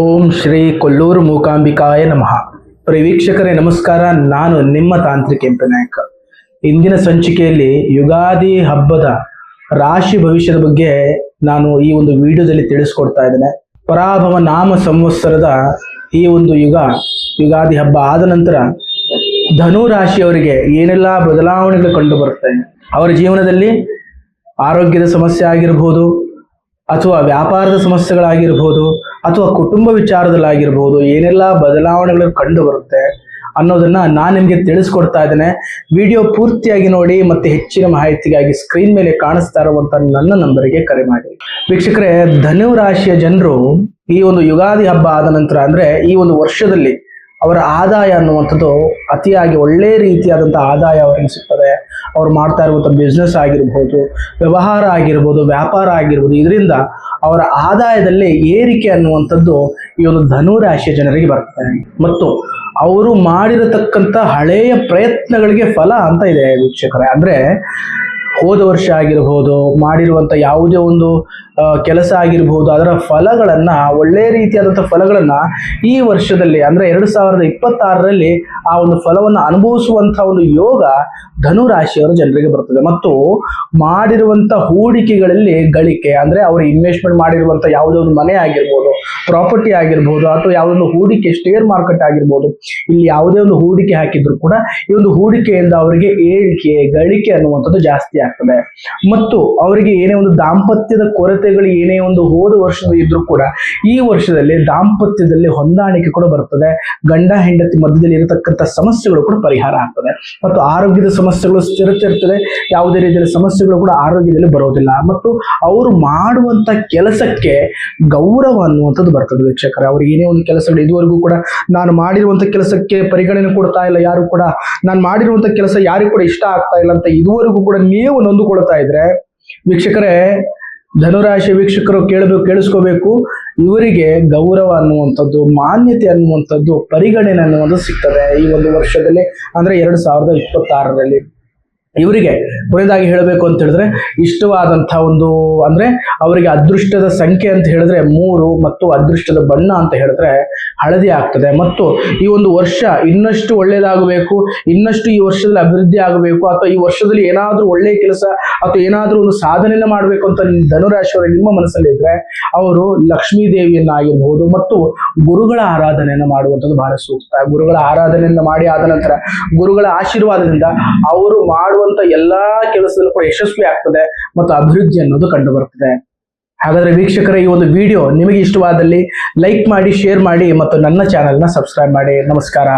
ಓಂ ಶ್ರೀ ಕೊಲ್ಲೂರು ಮೂಕಾಂಬಿಕಾಯ ನಮಃ. ವೀಕ್ಷಕರೇ ನಮಸ್ಕಾರ, ನಾನು ನಿಮ್ಮ ತಾಂತ್ರಿಕ ಎಂಪಿ ನಾಯಕ. ಇಂದಿನ ಸಂಚಿಕೆಯಲ್ಲಿ ಯುಗಾದಿ ಹಬ್ಬದ ರಾಶಿ ಭವಿಷ್ಯದ ಬಗ್ಗೆ ನಾನು ಈ ಒಂದು ವಿಡಿಯೋದಲ್ಲಿ ತಿಳಿಸ್ಕೊಡ್ತಾ ಇದ್ದೇನೆ. ಪರಾಭವ ನಾಮ ಸಂವತ್ಸರದ ಈ ಒಂದು ಯುಗಾದಿ ಹಬ್ಬ ಆದ ನಂತರ ಧನು ರಾಶಿಯವರಿಗೆ ಏನೆಲ್ಲ ಬದಲಾವಣೆಗಳು ಕಂಡು ಬರುತ್ತೆ, ಅವರ ಜೀವನದಲ್ಲಿ ಆರೋಗ್ಯದ ಸಮಸ್ಯೆ ಆಗಿರಬಹುದು, ಅಥವಾ ವ್ಯಾಪಾರದ ಸಮಸ್ಯೆಗಳಾಗಿರ್ಬೋದು, ಅಥವಾ ಕುಟುಂಬ ವಿಚಾರದಲ್ಲಾಗಿರ್ಬೋದು, ಏನೆಲ್ಲ ಬದಲಾವಣೆಗಳು ಕಂಡು ಬರುತ್ತೆ ಅನ್ನೋದನ್ನ ನಾನು ನಿಮಗೆ ತಿಳಿಸ್ಕೊಡ್ತಾ ಇದ್ದೇನೆ. ವಿಡಿಯೋ ಪೂರ್ತಿಯಾಗಿ ನೋಡಿ ಮತ್ತೆ ಹೆಚ್ಚಿನ ಮಾಹಿತಿಗಾಗಿ ಸ್ಕ್ರೀನ್ ಮೇಲೆ ಕಾಣಿಸ್ತಾ ಇರುವಂತ ನನ್ನ ನಂಬರಿಗೆ ಕರೆ ಮಾಡಿ. ವೀಕ್ಷಕರೇ, ಧನು ರಾಶಿಯ ಜನರು ಈ ಒಂದು ಯುಗಾದಿ ಹಬ್ಬ ಆದ ನಂತರ ಅಂದ್ರೆ ಈ ಒಂದು ವರ್ಷದಲ್ಲಿ ಅವರ ಆದಾಯ ಅನ್ನುವಂಥದ್ದು ಅತಿಯಾಗಿ ಒಳ್ಳೆ ರೀತಿಯಾದಂತಹ ಆದಾಯ ಅವರಿಗೆ ಸಿಗ್ತದೆ. ಅವ್ರು ಮಾಡ್ತಾ ಇರುವಂಥ ಬಿಸ್ನೆಸ್ ಆಗಿರ್ಬೋದು, ವ್ಯವಹಾರ ಆಗಿರ್ಬೋದು, ವ್ಯಾಪಾರ ಆಗಿರ್ಬೋದು, ಇದರಿಂದ ಅವರ ಆದಾಯದಲ್ಲಿ ಏರಿಕೆ ಅನ್ನುವಂಥದ್ದು ಈ ಒಂದು ಧನು ರಾಶಿಯ ಜನರಿಗೆ ಬರ್ತದೆ. ಮತ್ತು ಅವರು ಮಾಡಿರತಕ್ಕಂಥ ಹಳೆಯ ಪ್ರಯತ್ನಗಳಿಗೆ ಫಲ ಅಂತ ಇದೆ ವೀಕ್ಷಕರೇ. ಅಂದ್ರೆ ಹೋದ ವರ್ಷ ಆಗಿರ್ಬೋದು, ಮಾಡಿರುವಂಥ ಯಾವುದೇ ಒಂದು ಕೆಲಸ ಆಗಿರ್ಬೋದು, ಅದರ ಫಲಗಳನ್ನ, ಒಳ್ಳೆ ರೀತಿಯಾದಂಥ ಫಲಗಳನ್ನ ಈ ವರ್ಷದಲ್ಲಿ ಅಂದ್ರೆ 2026ರಲ್ಲಿ ಆ ಒಂದು ಫಲವನ್ನು ಅನುಭವಿಸುವಂತ ಒಂದು ಯೋಗ ಧನು ರಾಶಿಯವರ ಜನರಿಗೆ ಬರ್ತದೆ. ಮತ್ತು ಮಾಡಿರುವಂತ ಹೂಡಿಕೆಗಳಲ್ಲಿ ಗಳಿಕೆ ಅಂದ್ರೆ ಅವರು ಇನ್ವೆಸ್ಟ್ಮೆಂಟ್ ಮಾಡಿರುವಂತ ಯಾವುದೇ ಒಂದು ಮನೆ ಆಗಿರ್ಬೋದು, ಪ್ರಾಪರ್ಟಿ ಆಗಿರ್ಬೋದು, ಅಥವಾ ಯಾವುದೊಂದು ಹೂಡಿಕೆ ಶೇರ್ ಮಾರ್ಕೆಟ್ ಆಗಿರ್ಬೋದು, ಇಲ್ಲಿ ಯಾವುದೇ ಒಂದು ಹೂಡಿಕೆ ಹಾಕಿದ್ರು ಕೂಡ ಈ ಒಂದು ಹೂಡಿಕೆಯಿಂದ ಅವರಿಗೆ ಏಳಿಕೆ ಗಳಿಕೆ ಅನ್ನುವಂಥದ್ದು ಜಾಸ್ತಿ ಆಗ್ತದೆ. ಮತ್ತು ಅವರಿಗೆ ಏನೇ ಒಂದು ದಾಂಪತ್ಯದ ಕೊರತೆಗಳು ಏನೇ ಒಂದು ಹೋದ ವರ್ಷದ ಇದ್ರೂ ಕೂಡ ಈ ವರ್ಷದಲ್ಲಿ ದಾಂಪತ್ಯದಲ್ಲಿ ಹೊಂದಾಣಿಕೆ ಕೂಡ ಬರ್ತದೆ. ಗಂಡ ಹೆಂಡತಿ ಮಧ್ಯದಲ್ಲಿ ಇರತಕ್ಕಂಥ ಸಮಸ್ಯೆಗಳು ಕೂಡ ಪರಿಹಾರ ಆಗ್ತದೆ. ಮತ್ತು ಆರೋಗ್ಯದ ಸಮಸ್ಯೆಗಳು ಸ್ಥಿರತೆ ಇರ್ತದೆ. ಯಾವುದೇ ರೀತಿಯ ಸಮಸ್ಯೆಗಳು ಕೂಡ ಆರೋಗ್ಯದಲ್ಲಿ ಬರೋದಿಲ್ಲ. ಮತ್ತು ಅವರು ಮಾಡುವಂತ ಕೆಲಸಕ್ಕೆ ಗೌರವ ಅನ್ನುವಂಥದ್ದು ಬರ್ತದೆ ವೀಕ್ಷಕರೇ. ಅವ್ರಿಗೆ ಏನೇ ಒಂದು ಕೆಲಸಗಳು ಇದುವರೆಗೂ ಕೂಡ ನಾನು ಮಾಡಿರುವಂತ ಕೆಲಸಕ್ಕೆ ಪರಿಗಣನೆ ಕೊಡ್ತಾ ಇಲ್ಲ ಯಾರು ಕೂಡ, ನಾನು ಮಾಡಿರುವಂತ ಕೆಲಸ ಯಾರಿಗೂ ಕೂಡ ಇಷ್ಟ ಆಗ್ತಾ ಇಲ್ಲ ಅಂತ ಇದುವರೆಗೂ ಕೂಡ ನೀವು ನೊಂದುಕೊಳ್ತಾ ಇದ್ರೆ ವೀಕ್ಷಕರೇ, ಧನುರಾಶಿ ವೀಕ್ಷಕರು ಕೇಳಿಸ್ಕೋಬೇಕು. ಇವರಿಗೆ ಗೌರವ ಅನ್ನುವಂಥದ್ದು, ಮಾನ್ಯತೆ ಅನ್ನುವಂಥದ್ದು, ಪರಿಗಣನೆ ಅನ್ನುವಂಥದ್ದು ಸಿಗ್ತದೆ ಈ ಒಂದು ವರ್ಷದಲ್ಲಿ ಅಂದ್ರೆ 2026ರಲ್ಲಿ. ಇವರಿಗೆ ಕೊನೆಯದಾಗಿ ಹೇಳಬೇಕು ಅಂತ ಹೇಳಿದ್ರೆ, ಇಷ್ಟವಾದಂತಹ ಒಂದು ಅಂದ್ರೆ ಅವರಿಗೆ ಅದೃಷ್ಟದ ಸಂಖ್ಯೆ ಅಂತ ಹೇಳಿದ್ರೆ 3 ಮತ್ತು ಅದೃಷ್ಟದ ಬಣ್ಣ ಅಂತ ಹೇಳಿದ್ರೆ ಹಳದಿ ಆಗ್ತದೆ. ಮತ್ತು ಈ ಒಂದು ವರ್ಷ ಇನ್ನಷ್ಟು ಒಳ್ಳೇದಾಗಬೇಕು, ಇನ್ನಷ್ಟು ಈ ವರ್ಷದಲ್ಲಿ ಅಭಿವೃದ್ಧಿ ಆಗಬೇಕು, ಅಥವಾ ಈ ವರ್ಷದಲ್ಲಿ ಏನಾದ್ರೂ ಒಳ್ಳೆಯ ಕೆಲಸ ಅಥವಾ ಏನಾದ್ರೂ ಒಂದು ಸಾಧನೆಯನ್ನ ಮಾಡಬೇಕು ಅಂತ ಧನುರಾಶಿಯವರು ನಿಮ್ಮ ಮನಸ್ಸಲ್ಲಿ ಇದ್ರೆ ಅವರು ಲಕ್ಷ್ಮೀ ದೇವಿಯನ್ನ ಆಗಿರ್ಬಹುದು ಮತ್ತು ಗುರುಗಳ ಆರಾಧನೆಯನ್ನ ಮಾಡುವಂಥದ್ದು ಬಹಳ ಸೂಕ್ತ. ಗುರುಗಳ ಆರಾಧನೆಯನ್ನ ಮಾಡಿ ಆದ ನಂತರ ಗುರುಗಳ ಆಶೀರ್ವಾದದಿಂದ ಅವರು ಮಾಡುವಂತ ಎಲ್ಲಾ ಕೆಲಸದಲ್ಲೂ ಕೂಡ ಯಶಸ್ವಿ ಆಗ್ತದೆ ಮತ್ತು ಅಭಿವೃದ್ಧಿ ಅನ್ನೋದು ಕಂಡು ಬರ್ತದೆ. ಹಾಗಾದ್ರೆ ವೀಕ್ಷಕರೇ, ಈ ಒಂದು ವಿಡಿಯೋ ನಿಮಗೆ ಇಷ್ಟವಾದಲ್ಲಿ ಲೈಕ್ ಮಾಡಿ, ಶೇರ್ ಮಾಡಿ ಮತ್ತು ನನ್ನ ಚಾನೆಲ್ನ ಸಬ್ಸ್ಕ್ರೈಬ್ ಮಾಡಿ. ನಮಸ್ಕಾರ.